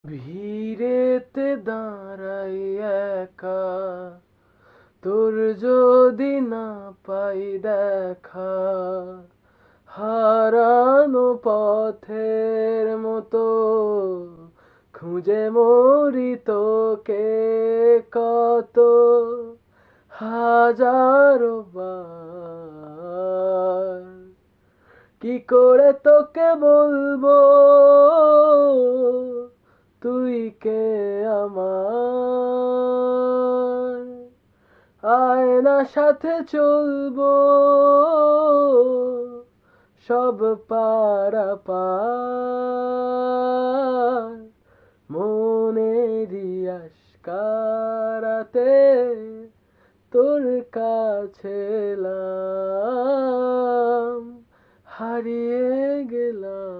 ভিড়েতে দাঁড়াই একা, তোর যদি না পাই দেখা, হারানো পথের মতো খুঁজে মরি তোকে কত হাজারো বার। কি করে তোকে বলবো তুই কে আমার, আয়না সাথে চলবো সব পারাপার, মনেরই আশকারাতে তোর কাছে এলাম, হারিয়ে গেলাম।